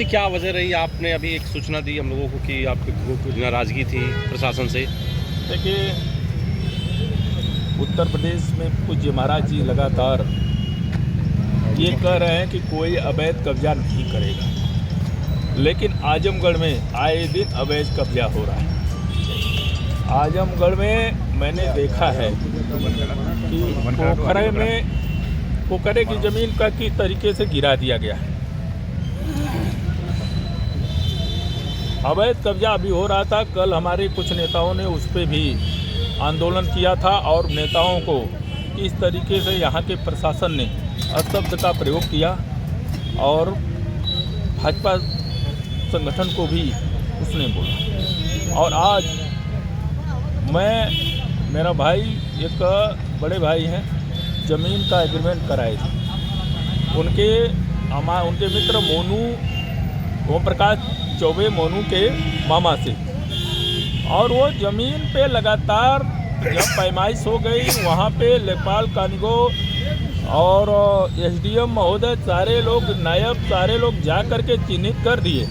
क्या वजह रही? आपने अभी एक सूचना दी हम लोगों को कि आपकी नाराजगी थी प्रशासन से। देखिए, उत्तर प्रदेश में पूज्य महाराज जी लगातार ये कह रहे हैं कि कोई अवैध कब्जा नहीं करेगा, लेकिन आजमगढ़ में आए दिन अवैध कब्जा हो रहा है। आजमगढ़ में मैंने देखा है कि पोखरे की ज़मीन का किस तरीके से गिरा दिया गया है। अवैध कब्जा अभी हो रहा था। कल हमारे कुछ नेताओं ने उस पर भी आंदोलन किया था और नेताओं को किस तरीके से यहाँ के प्रशासन ने अशब्द का प्रयोग किया और भाजपा संगठन को भी उसने बोला। और आज मेरा भाई, एक बड़े भाई हैं, ज़मीन का एग्रीमेंट कराए थे। उनके मित्र मोनू, ओम प्रकाश चौबे, मोनू के मामा से, और वो ज़मीन पे लगातार जब पैमाइश हो गई, वहाँ पे लेखपाल कानगो और एसडीएम महोदय, सारे लोग, नायब, सारे लोग जा कर के चिन्हित कर दिए,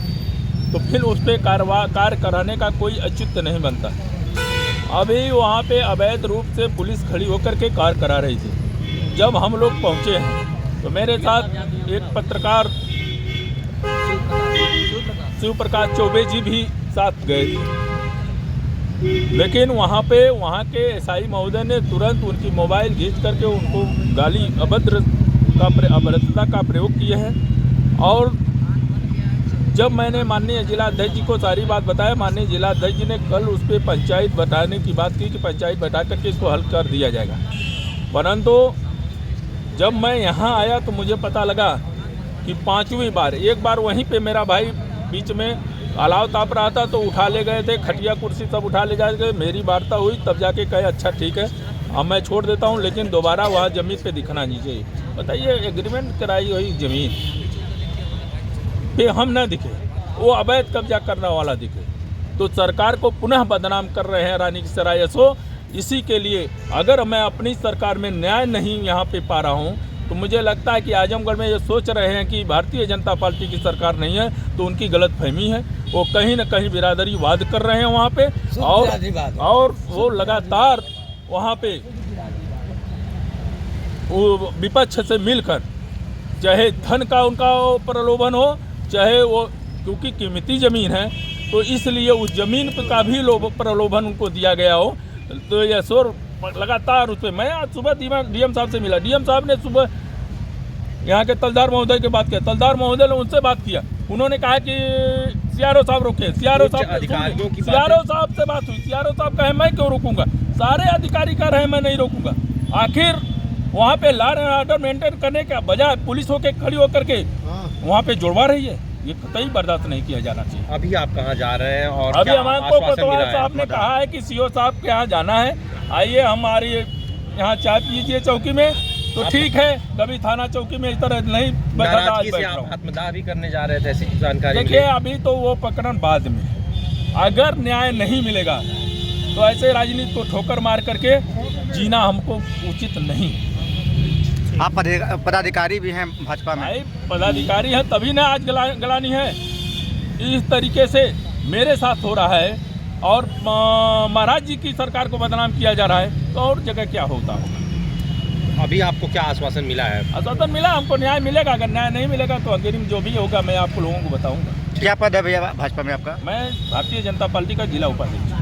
तो फिर उस पर कार्य कराने का कोई औचित्य नहीं बनता। अभी वहाँ पे अवैध रूप से पुलिस खड़ी होकर के कार्य करा रही थी। जब हम लोग पहुँचे हैं तो मेरे साथ एक पत्रकार शिव प्रकाश चौबे जी भी साथ गए थे, लेकिन वहाँ के एसआई महोदय ने तुरंत उनकी मोबाइल खींच करके उनको गाली, अभद्रता का प्रयोग किए हैं। और जब मैंने माननीय जिलाध्यक्ष जी को सारी बात बताया, माननीय जिलाध्यक्ष जी ने कल उस पर पंचायत बैठाने की बात की कि पंचायत बैठा करके इसको हल कर दिया जाएगा। परंतु जब मैं यहाँ आया तो मुझे पता लगा कि 5वीं बार, एक बार वहीं पे मेरा भाई बीच में अलाव ताप रहा था तो उठा ले गए थे, खटिया कुर्सी सब उठा ले जाए। मेरी वार्ता हुई तब जाके कहे अच्छा ठीक है, अब मैं छोड़ देता हूँ, लेकिन दोबारा वहाँ ज़मीन पे दिखना नहीं चाहिए। बताइए, एग्रीमेंट कराई हुई ज़मीन पे हम न दिखे, वो अवैध कब्जा करने वाला दिखे, तो सरकार को पुनः बदनाम कर रहे हैं रानी की सराय एसओ। इसी के लिए अगर मैं अपनी सरकार में न्याय नहीं यहाँ पे पा रहा हूँ तो मुझे लगता है कि आजमगढ़ में ये सोच रहे हैं कि भारतीय जनता पार्टी की सरकार नहीं है, तो उनकी गलतफहमी है। वो कहीं न कहीं बिरादरीवाद कर रहे हैं वहाँ पे, और वो लगातार वहाँ पे वो विपक्ष से मिलकर, चाहे धन का उनका प्रलोभन हो, चाहे वो, क्योंकि कीमती ज़मीन है तो इसलिए उस ज़मीन का भी प्रलोभन उनको दिया गया हो, तो ये शोर लगातार उस पर। मैं आज सुबह डीएम साहब से मिला, डीएम साहब ने सुबह यहाँ के तलदार महोदय की बात किया, तलदार महोदय ने उनसे बात किया, उन्होंने कहा कि सीआरओ साहब रोके, सीआरओ साहब से बात हुई, सीआरओ साहब कहे मैं क्यों रोकूंगा, सारे अधिकारी कह रहे हैं मैं नहीं रोकूंगा। आखिर वहाँ पे लॉ एंड ऑर्डर मेंटेन करने के बजाय पुलिस होकर खड़ी होकर के वहाँ पे जुड़वा रही है, ये कतई बर्दाश्त नहीं किया जाना चाहिए। अभी आप कहाँ जा रहे हैं? और अभी हमारे कोतवाल साहब ने कहा है कि सीओ साहब के यहाँ जाना है, आइए हमारी यहाँ चाय पीजिए चौकी में, तो ठीक है। कभी थाना चौकी में इस तरह नहीं आत्मदाह भी करने जा रहे थे, ऐसी जानकारी। देखिए, अभी तो वो प्रकरण बाद में, अगर न्याय नहीं मिलेगा तो ऐसे राजनीति को ठोकर मार करके जीना हमको उचित नहीं। आप पदाधिकारी भी हैं भाजपा में? पदाधिकारी हैं तभी ना आज गलानी है। इस तरीके से मेरे साथ हो रहा है और महाराज जी की सरकार को बदनाम किया जा रहा है, तो और जगह क्या होता होगा। अभी आपको क्या आश्वासन मिला है? आश्वासन मिला, हमको न्याय मिलेगा। अगर न्याय नहीं मिलेगा तो अग्रिम जो भी होगा मैं आपको लोगों को बताऊंगा। क्या पद है भैया भाजपा में आपका? मैं भारतीय जनता पार्टी का जिला उपाध्यक्ष।